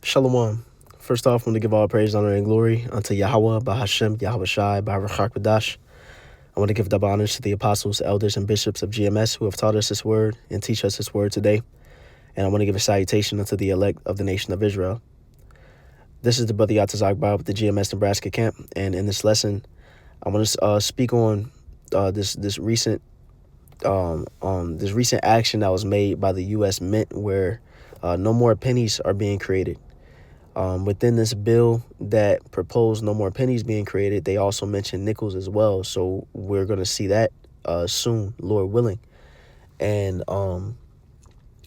Shalom. First off, I want to give all praise, honor, and glory unto Yahweh, Bahashem, Yahweh Shai, Baruch. I want to give double honors to the apostles, elders, and bishops of GMS who have taught us this word and teach us this word today. And I want to give a salutation unto the elect of the nation of Israel. This is the brother Yatazakbar with the GMS Nebraska camp. And in this lesson, I want to speak on this recent action that was made by the U.S. Mint, where no more pennies are being created. Within this bill that proposed no more pennies being created, they also mentioned nickels as well. So we're going to see that soon, Lord willing. And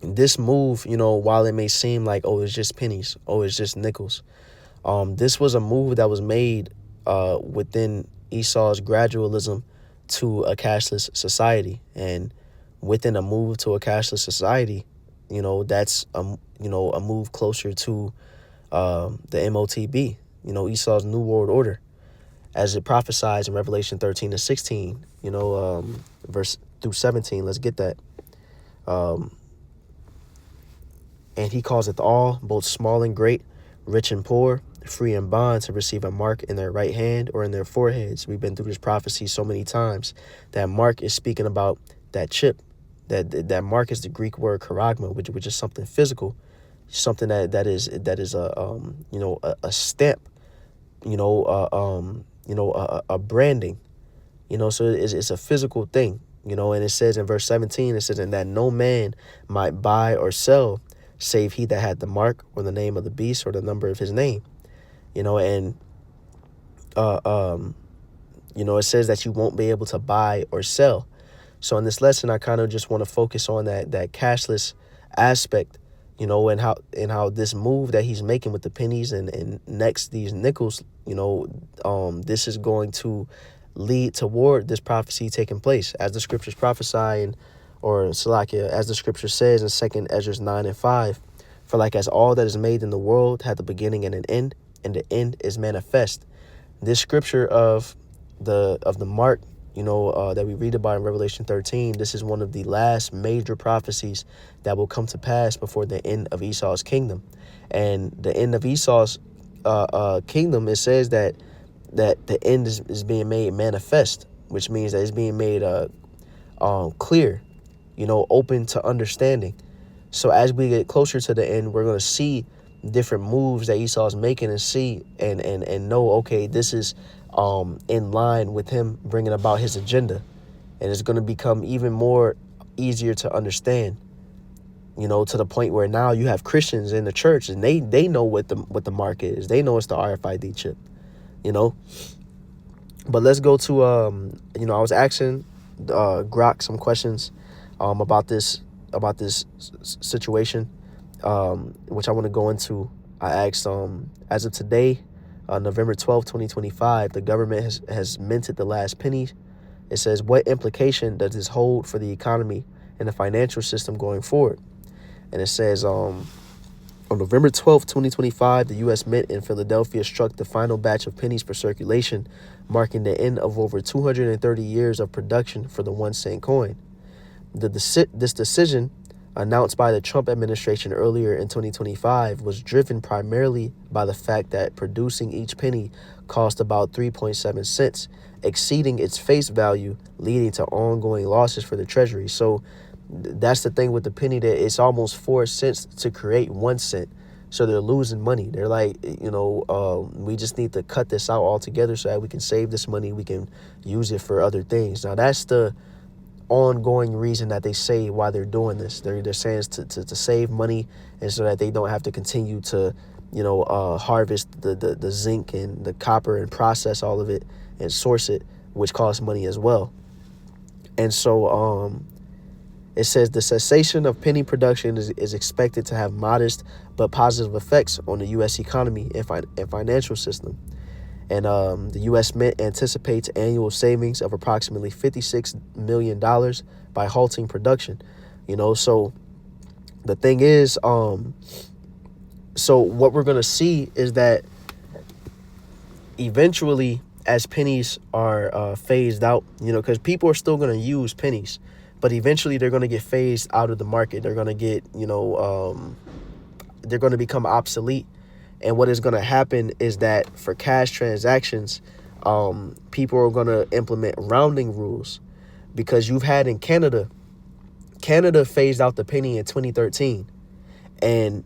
this move, while it may seem like, oh, it's just pennies, oh, it's just nickels, this was a move that was made within Esau's gradualism to a cashless society. And within a move to a cashless society, that's a move closer to the MOTB, Esau's New World Order, as it prophesies in Revelation 13 to 16, verse through 17. Let's get that. And he causeth all, both small and great, rich and poor, free and bond, to receive a mark in their right hand or in their foreheads. We've been through this prophecy so many times. That mark is speaking about that chip. That mark is the Greek word charagma, which is something physical, something that is a stamp, a branding, so it's a physical thing, and it says in verse 17, it says, and that no man might buy or sell save he that had the mark or the name of the beast or the number of his name, and it says that you won't be able to buy or sell. So in this lesson, I kind of just want to focus on that cashless aspect, and how this move that he's making with the pennies and next these nickels, this is going to lead toward this prophecy taking place, as the scriptures prophesy, as the scripture says in 2 Ezra 9:5, for like as all that is made in the world had the beginning and an end, and the end is manifest. This scripture of the mark, that we read about in Revelation 13, this is one of the last major prophecies that will come to pass before the end of Esau's kingdom. And the end of Esau's kingdom, it says that the end is being made manifest, which means that it's being made clear, open to understanding. So as we get closer to the end, we're going to see different moves that Esau's making and see and know, okay, this is in line with him bringing about his agenda, and it's going to become even more easier to understand, to the point where now you have Christians in the church and they know what the mark is. They know it's the RFID chip, But let's go to I was asking Grok some questions about this situation, which I want to go into. I asked as of today, November 12th, 2025, the government has minted the last penny. It says, what implication does this hold for the economy and the financial system going forward? And it says, on November 12th, 2025, the U.S. Mint in Philadelphia struck the final batch of pennies for circulation, marking the end of over 230 years of production for the 1 cent coin. This decision, announced by the Trump administration earlier in 2025, was driven primarily by the fact that producing each penny cost about 3.7 cents, exceeding its face value, leading to ongoing losses for the Treasury. So that's the thing with the penny, that it's almost 4 cents to create 1 cent. So they're losing money. They're like, we just need to cut this out altogether so that we can save this money. We can use it for other things. Now, that's the ongoing reason that they say why they're doing this. They're saying it's to save money, and so that they don't have to continue to harvest the zinc and the copper and process all of it and source it, which costs money as well. And so it says the cessation of penny production is expected to have modest but positive effects on the U.S. economy and financial system. And the U.S. Mint anticipates annual savings of approximately $56 million by halting production. So the thing is, so what we're going to see is that eventually, as pennies are phased out, because people are still going to use pennies, but eventually they're going to get phased out of the market. They're going to get, they're going to become obsolete. And what is going to happen is that for cash transactions, people are going to implement rounding rules, because you've had in Canada phased out the penny in 2013, and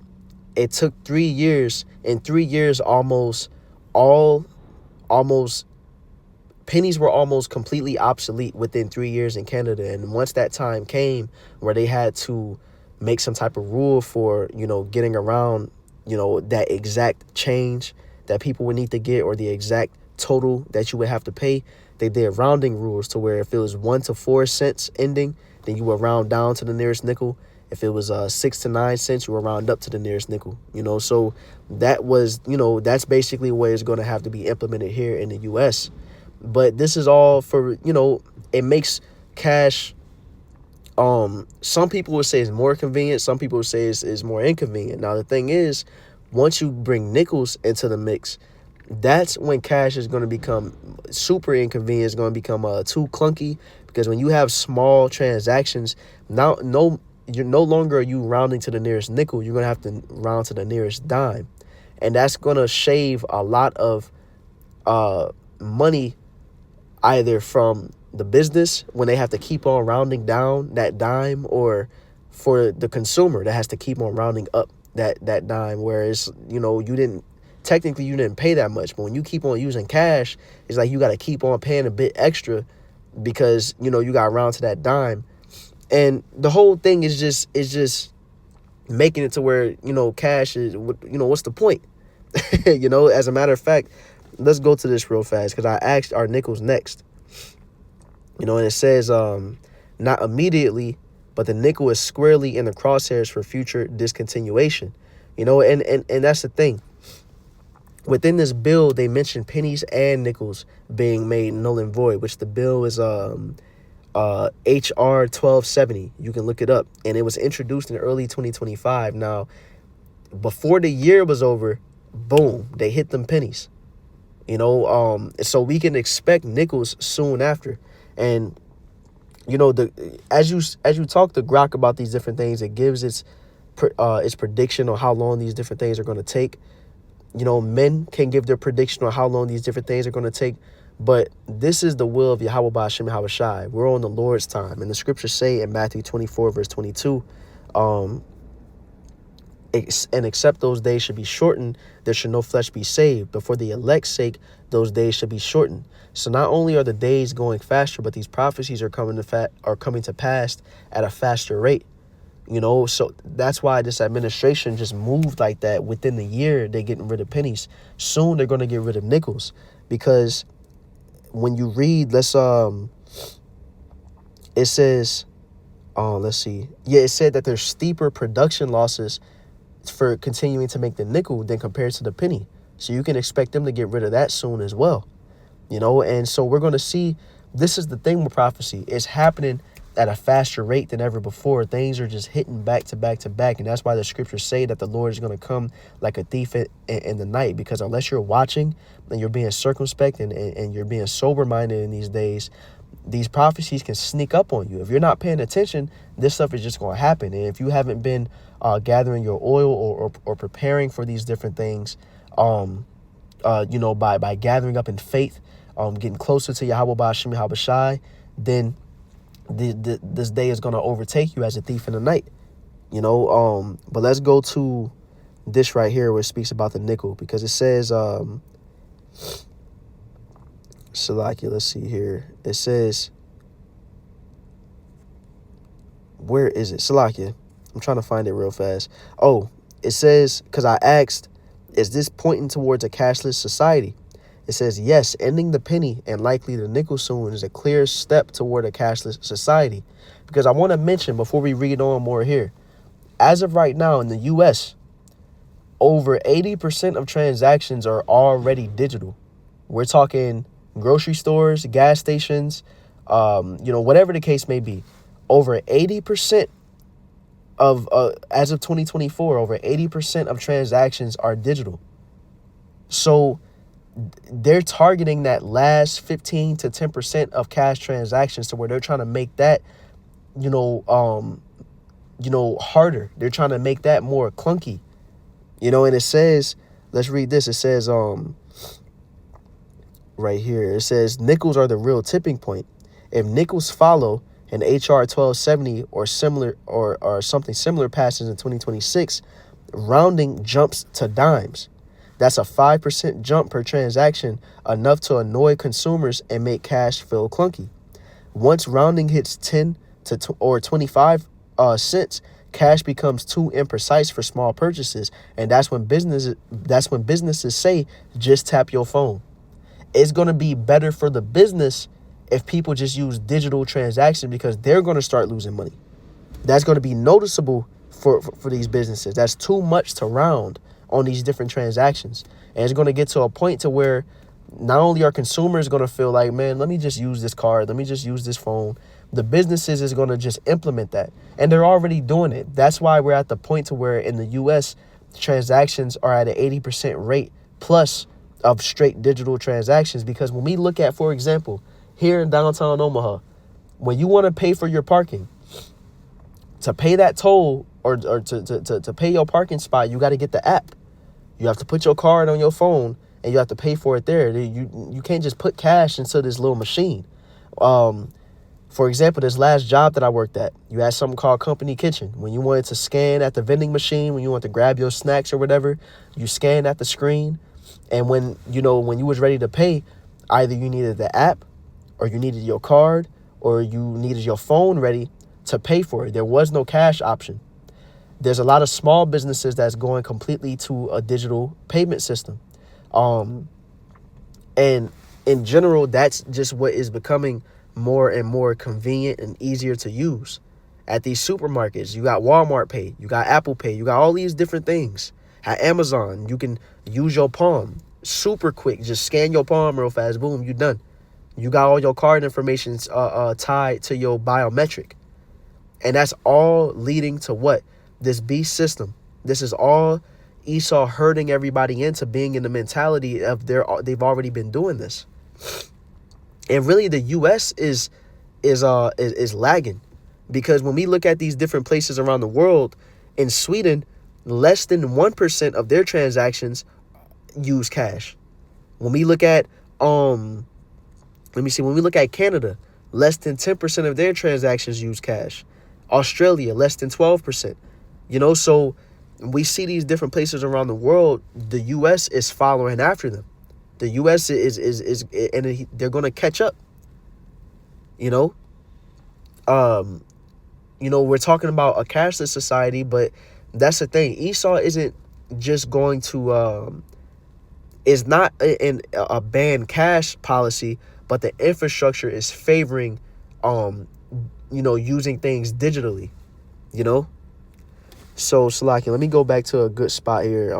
it took 3 years. In 3 years, almost pennies were almost completely obsolete within 3 years in Canada. And once that time came where they had to make some type of rule for, getting around, that exact change that people would need to get, or the exact total that you would have to pay, they did rounding rules to where if it was 1 to 4 cents ending, then you would round down to the nearest nickel. If it was 6 to 9 cents, you would round up to the nearest nickel. So that was, that's basically what is going to have to be implemented here in the U.S. But this is all for, it makes cash, some people would say it's more convenient. Some people would say it's more inconvenient. Now, the thing is, once you bring nickels into the mix, that's when cash is going to become super inconvenient. It's going to become too clunky, because when you have small transactions, you're no longer you rounding to the nearest nickel. You're going to have to round to the nearest dime. And that's going to shave a lot of money, either from the business when they have to keep on rounding down that dime, or for the consumer that has to keep on rounding up that dime, whereas, you didn't pay that much. But when you keep on using cash, it's like you got to keep on paying a bit extra, because, you got to round to that dime. And the whole thing is just making it to where, cash is, what's the point? As a matter of fact, let's go to this real fast, because I asked our nickels next. And it says, not immediately, but the nickel is squarely in the crosshairs for future discontinuation. And that's the thing. Within this bill, they mentioned pennies and nickels being made null and void, which the bill is HR 1270. You can look it up. And it was introduced in early 2025. Now, before the year was over, boom, they hit them pennies. So we can expect nickels soon after. And as you talk to Grok about these different things, it gives its prediction on how long these different things are going to take. Men can give their prediction on how long these different things are going to take. But this is the will of Yahweh Ba'ashem Yahweh Shai. We're on the Lord's time. And the scriptures say in Matthew 24, verse 22, and except those days should be shortened, there should no flesh be saved. But for the elect's sake, those days should be shortened. So not only are the days going faster, but these prophecies are coming to pass at a faster rate. So that's why this administration just moved like that. Within the year, they're getting rid of pennies. Soon they're going to get rid of nickels, because when you read, it says, let's see. Yeah, it said that there's steeper production losses for continuing to make the nickel than compared to the penny. So you can expect them to get rid of that soon as well. And so we're going to see, this is the thing with prophecy. It's happening at a faster rate than ever before. Things are just hitting back to back to back. And that's why the scriptures say that the Lord is going to come like a thief in the night, because unless you're watching and you're being circumspect and you're being sober-minded in these days, these prophecies can sneak up on you. If you're not paying attention, this stuff is just going to happen. And if you haven't been gathering your oil or preparing for these different things, by gathering up in faith, getting closer to Yahweh Ba'ashem Yahweh Shai, then this day is going to overtake you as a thief in the night. But let's go to this right here where it speaks about the nickel, because it says, Salakia, let's see here. It says, where is it? Salakia. I'm trying to find it real fast. Oh, it says, because I asked, is this pointing towards a cashless society? It says, yes, ending the penny and likely the nickel soon is a clear step toward a cashless society. Because I want to mention, before we read on more here, as of right now in the U.S., over 80% of transactions are already digital. We're talking grocery stores, gas stations, whatever the case may be. Over 80% of, as of 2024, over 80% of transactions are digital. So they're targeting that last 15 to 10% of cash transactions, to where they're trying to make that, harder. They're trying to make that more clunky. And it says, let's read this. It says right here, it says nickels are the real tipping point. If nickels follow and HR 1270 or similar or something similar passes in 2026, rounding jumps to dimes. That's a 5% jump per transaction, enough to annoy consumers and make cash feel clunky. Once rounding hits 10 or 25 cents, cash becomes too imprecise for small purchases, and that's when businesses say just tap your phone. It's going to be better for the business if people just use digital transactions, because they're going to start losing money. That's going to be noticeable for these businesses. That's too much to round on these different transactions. And it's going to get to a point to where not only are consumers going to feel like, man, let me just use this card, let me just use this phone. The businesses is going to just implement that. And they're already doing it. That's why we're at the point to where in the US, transactions are at an 80% rate plus of straight digital transactions. Because when we look at, for example, here in downtown Omaha, when you want to pay for your parking, to pay that toll or to pay your parking spot, you got to get the app. You have to put your card on your phone and you have to pay for it there. You can't just put cash into this little machine. For example, this last job that I worked at, you had something called Company Kitchen. When you wanted to scan at the vending machine, when you want to grab your snacks or whatever, you scan at the screen. And when you was ready to pay, either you needed the app or you needed your card or you needed your phone ready to pay for it. There was no cash option. There's a lot of small businesses that's going completely to a digital payment system. And in general, that's just what is becoming more and more convenient and easier to use. At these supermarkets, you got Walmart Pay, you got Apple Pay, you got all these different things. At Amazon, you can use your palm super quick. Just scan your palm real fast. Boom, you done. You got all your card information tied to your biometric. And that's all leading to what? This beast system. This is all Esau herding everybody into being in the mentality of they've already been doing this. And really the US is lagging, because when we look at these different places around the world, in Sweden, less than 1% of their transactions use cash. When we look at when we look at Canada, less than 10% of their transactions use cash. Australia, less than 12%. So we see these different places around the world. The US is following after them. The US is and they're going to catch up. We're talking about a cashless society, but that's the thing. Esau isn't just going to is not in a ban cash policy, but the infrastructure is favoring using things digitally. So Salaki, let me go back to a good spot here.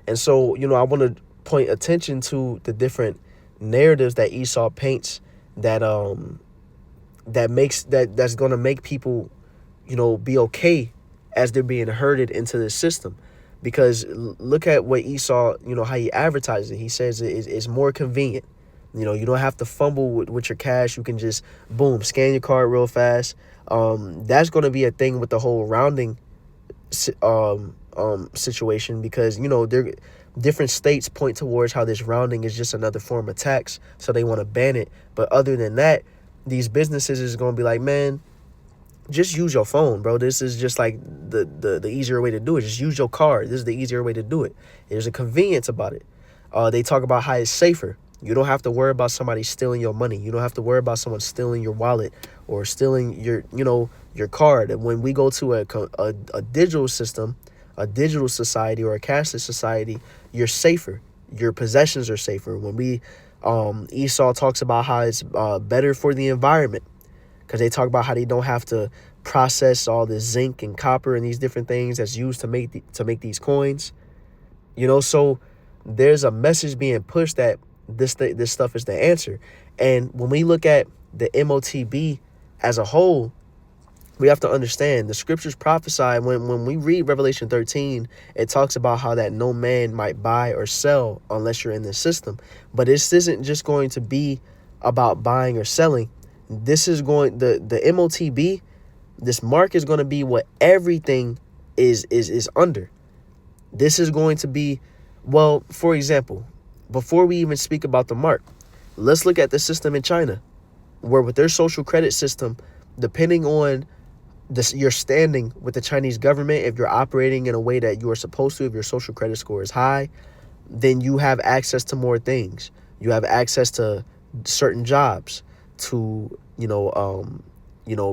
And so, I want to point attention to the different narratives that Esau paints that's going to make people, be okay as they're being herded into this system. Because look at what Esau, how he advertises it. He says it's more convenient. You don't have to fumble with your cash. You can just, boom, scan your card real fast. That's going to be a thing with the whole rounding situation, because different states point towards how this rounding is just another form of tax, so they want to ban it. But other than that, these businesses is going to be like, man, just use your phone, bro. This is just like the easier way to do it. Just use your card. This is the easier way to do it. There's a convenience about it. They talk about how it's safer. You don't have to worry about somebody stealing your money. You don't have to worry about someone stealing your wallet or stealing your card. And when we go to a digital system, a digital society or a cashless society, you're safer. Your possessions are safer. When Esau talks about how it's better for the environment, because they talk about how they don't have to process all the zinc and copper and these different things that's used to make these coins. So there's a message being pushed that this stuff is the answer. And when we look at the MOTB as a whole, we have to understand the scriptures prophesy. When we read Revelation 13, it talks about how that no man might buy or sell unless you're in this system. But this isn't just going to be about buying or selling. This is going, the MOTB, this mark is going to be what everything is under. This is going to be, well, for example, before we even speak about the mark, let's look at the system in China, where with their social credit system, depending on your standing with the Chinese government, if you're operating in a way that you are supposed to, if your social credit score is high, then you have access to more things. You have access to certain jobs, to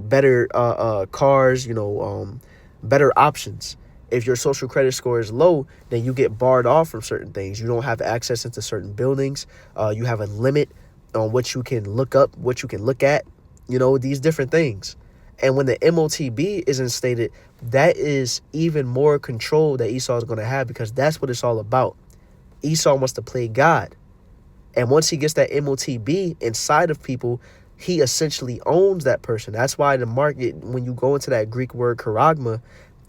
better cars, better options. If your social credit score is low, then you get barred off from certain things. You don't have access into certain buildings. You have a limit on what you can look up, what you can look at, these different things. And when the MOTB is instated, that is even more control that Esau is going to have, because that's what it's all about. Esau wants to play God. And once he gets that MOTB inside of people, he essentially owns that person. That's why the market, when you go into that Greek word charagma,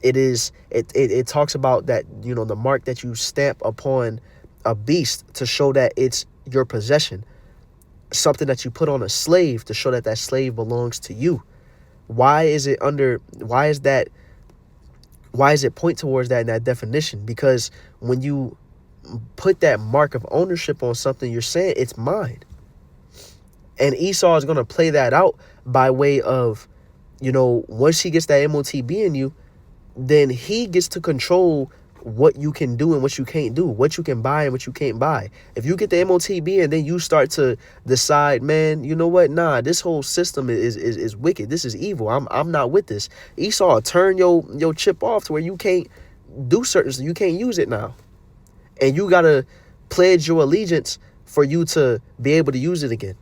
it talks about that, the mark that you stamp upon a beast to show that it's your possession. Something that you put on a slave to show that that slave belongs to you. Why is it point towards that in that definition? Because when you put that mark of ownership on something, you're saying it's mine. And Esau is going to play that out by way of, once he gets that MOTB in you, then he gets to control what you can do and what you can't do, what you can buy and what you can't buy. If you get the MOTB and then you start to decide, man, you know what? Nah, this whole system is wicked. This is evil. I'm not with this. Esau, turn your chip off to where you can't do certain stuff. You can't use it now. And you got to pledge your allegiance for you to be able to use it again.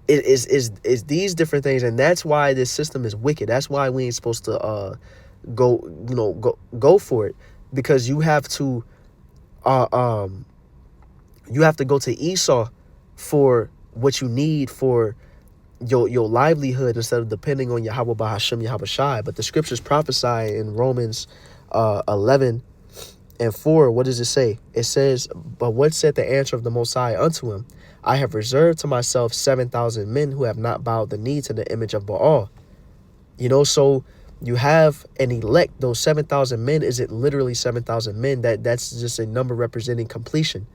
It is these different things. And that's why this system is wicked. That's why we ain't supposed to go for it, because you have to go to Esau for what you need for your livelihood, instead of depending on Yahweh Bahashem Yahweh Shai. But the scriptures prophesy in Romans 11:4. What does it say? It says, "But what said the answer of the Most High unto him? I have reserved to myself 7,000 men who have not bowed the knee to the image of Baal." So you have an elect. Those 7,000 men isn't literally 7,000 men. That's just a number representing completion.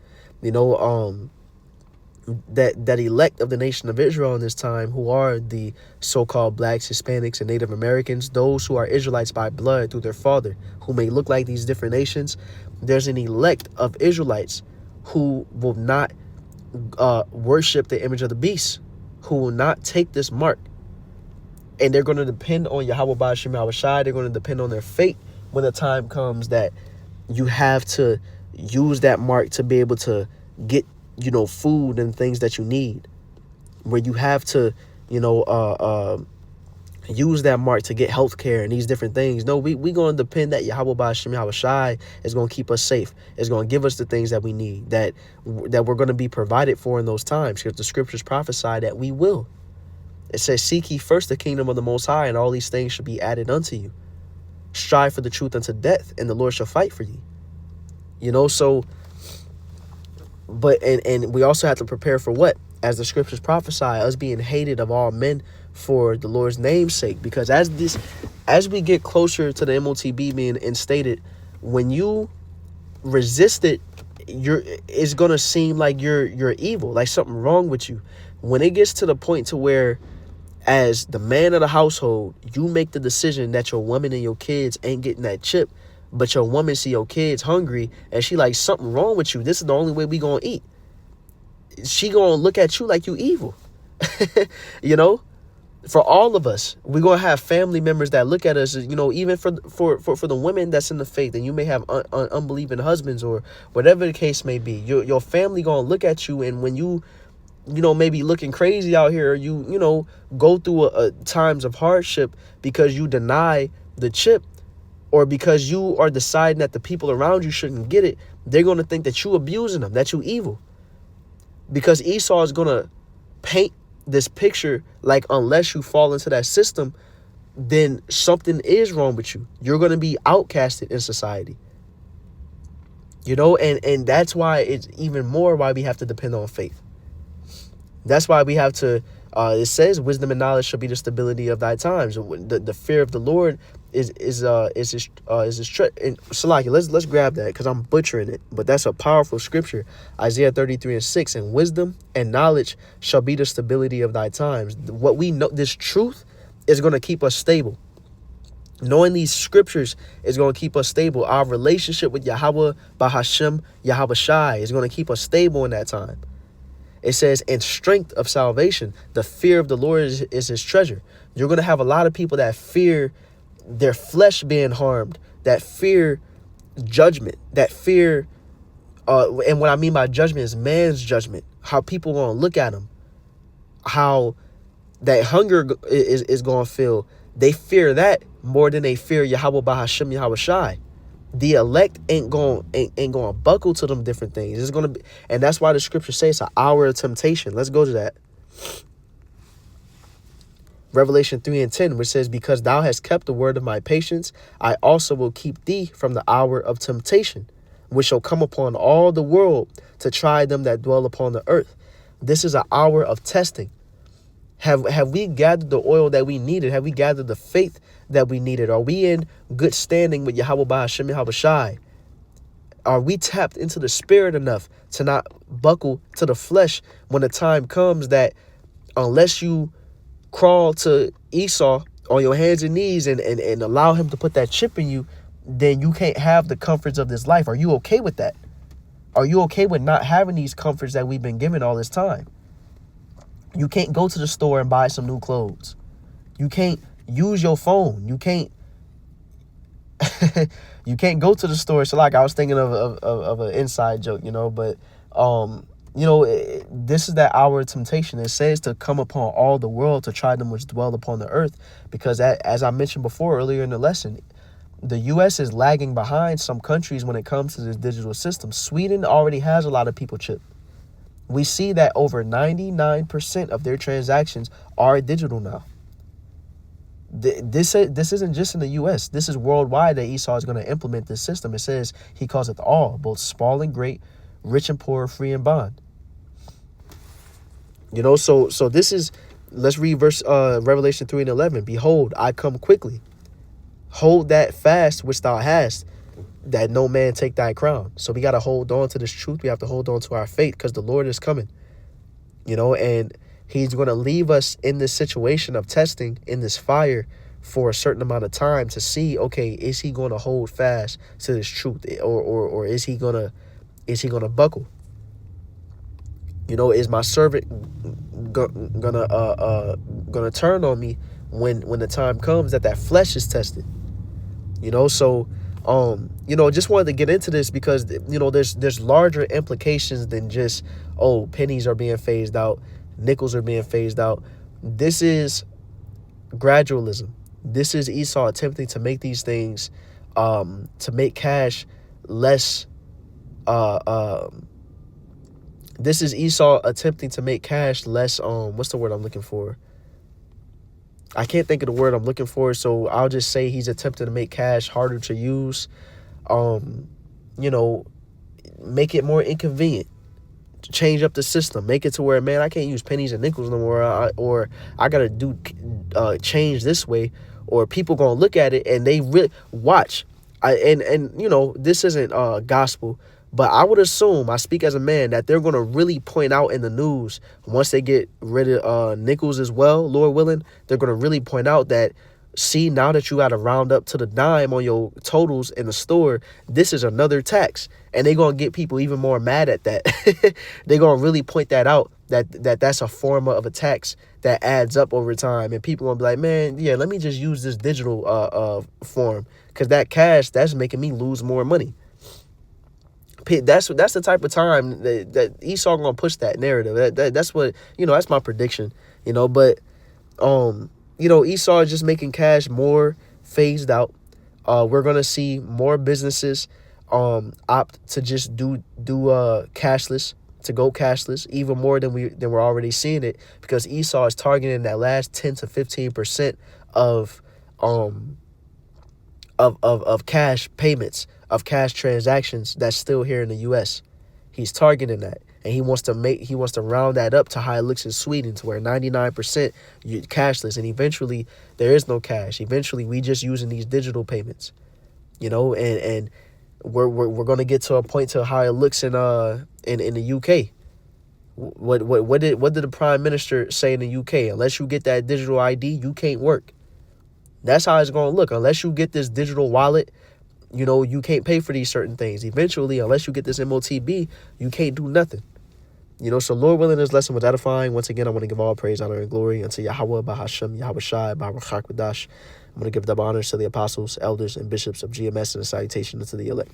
That elect of the nation of Israel in this time, who are the so-called blacks, Hispanics, and Native Americans, those who are Israelites by blood through their father, who may look like these different nations. There's an elect of Israelites who will not worship the image of the beast, who will not take this mark. And they're going to depend on Yahweh Ba'ashem Yahweh Shai. They're going to depend on their fate when the time comes that you have to use that mark to be able to get, food and things that you need. Where you have to, use that mark to get health care and these different things. No, we going to depend that Yahweh Ba'ashem Yahweh Shai is going to keep us safe. It's going to give us the things that we need, that we're going to be provided for in those times, because the scriptures prophesy that we will. It says, "Seek ye first the kingdom of the Most High, and all these things shall be added unto you. Strive for the truth unto death, and the Lord shall fight for you." But we also have to prepare for what? As the scriptures prophesy, us being hated of all men for the Lord's name's sake. Because as we get closer to the MOTB being instated, when you resist it, it's gonna seem like you're evil, like something wrong with you. When it gets to the point to where, as the man of the household, you make the decision that your woman and your kids ain't getting that chip, but your woman see your kids hungry and she like, something wrong with you. This is the only way we gonna eat. She gonna look at you like you evil. For all of us, we're gonna have family members that look at us, even for the women that's in the faith, and you may have unbelieving husbands or whatever the case may be. Your family gonna look at you, and when you maybe looking crazy out here, or you go through a times of hardship because you deny the chip, or because you are deciding that the people around you shouldn't get it, they're going to think that you abusing them, that you evil. Because Esau is going to paint this picture like, unless you fall into that system, then something is wrong with you. You're going to be outcasted in society. And that's why it's even more why we have to depend on faith. That's why we have to, it says, wisdom and knowledge shall be the stability of thy times. The fear of the Lord and Salaki, let's grab that because I'm butchering it, but that's a powerful scripture. Isaiah 33:6, and wisdom and knowledge shall be the stability of thy times. What we know, this truth is going to keep us stable. Knowing these scriptures is going to keep us stable. Our relationship with Yahweh Bahashem Yahweh Shai is going to keep us stable in that time. It says, in strength of salvation, the fear of the Lord is his treasure. You're going to have a lot of people that fear their flesh being harmed, that fear judgment, that fear, and what I mean by judgment is man's judgment, how people are going to look at them, how that hunger is going to feel. They fear that more than they fear Yahweh Bahashem Yahweh Shai. The elect ain't going to buckle to them different things. It's going to be, and that's why the scripture says it's an hour of temptation. Let's go to that. Revelation 3:10, which says, because thou hast kept the word of my patience, I also will keep thee from the hour of temptation, which shall come upon all the world to try them that dwell upon the earth. This is an hour of testing. Have we gathered the oil that we needed? Have we gathered the faith that we needed? Are we in good standing with Yahweh Bahashem Yahweh Shai? Are we tapped into the spirit enough to not buckle to the flesh when the time comes that unless you crawl to Esau on your hands and knees and allow him to put that chip in you, then you can't have the comforts of this life? Are you okay with that? Are you okay with not having these comforts that we've been given all this time? You can't go to the store and buy some new clothes. You can't use your phone. You can't you can't go to the store. So like I was thinking of an inside joke, but this is that hour of temptation. It says to come upon all the world to try them which dwell upon the earth, because as I mentioned before earlier in the lesson, the U.S. is lagging behind some countries when it comes to this digital system. Sweden already has a lot of people chipped. We see that over 99% of their transactions are digital now. This isn't just in the U.S. This is worldwide that Esau is going to implement this system. It says he calls it all, both small and great, rich and poor, free and bond. So this is, let's read verse Revelation 3:11. Behold, I come quickly. Hold that fast which thou hast, that no man take thy crown. So we got to hold on to this truth. We have to hold on to our faith because the Lord is coming, and he's going to leave us in this situation of testing, in this fire for a certain amount of time to see, okay, is he going to hold fast to this truth, or is he going to buckle? Is my servant gonna turn on me when the time comes that flesh is tested? So just wanted to get into this because, there's larger implications than just, pennies are being phased out, nickels are being phased out. This is gradualism. This is Esau attempting to make these things, to make cash less, this is Esau attempting to make cash less, what's the word I'm looking for? I can't think of the word I'm looking for, so I'll just say he's attempting to make cash harder to use. Make it more inconvenient. Change up the system. Make it to where, man, I can't use pennies and nickels no more, or I gotta do change this way, or people gonna look at it and they really watch. This isn't gospel, but I would assume, I speak as a man, that they're going to really point out in the news once they get rid of nickels as well, Lord willing. They're going to really point out that, see, now that you got to round up to the dime on your totals in the store, this is another tax. And they're going to get people even more mad at that. They're going to really point that out, that's a form of a tax that adds up over time. And people going to be like, man, yeah, let me just use this digital form, because that cash, that's making me lose more money. That's the type of time that Esau gonna push that narrative. That's what, that's my prediction. But Esau is just making cash more phased out. We're gonna see more businesses opt to just do cashless, to go cashless, even more than we're already seeing it, because Esau is targeting that last 10 to 15% of cash payments, of cash transactions that's still here in the U.S. He's targeting that. And he wants to round that up to how it looks in Sweden, to where 99% cashless, and eventually there is no cash. Eventually we just using these digital payments, and we're going to get to a point to how it looks in the UK. What did the Prime Minister say in the UK? Unless you get that digital ID, you can't work. That's how it's going to look. Unless you get this digital wallet, you can't pay for these certain things. Eventually, unless you get this MOTB, you can't do nothing. So Lord willing, this lesson was edifying. Once again, I want to give all praise, honor, and glory unto Yahweh, Bahashem, Yahweh Shai, Baruch HaKadosh. I'm going to give double honors to the apostles, elders, and bishops of GMS, and a salutation unto the elect.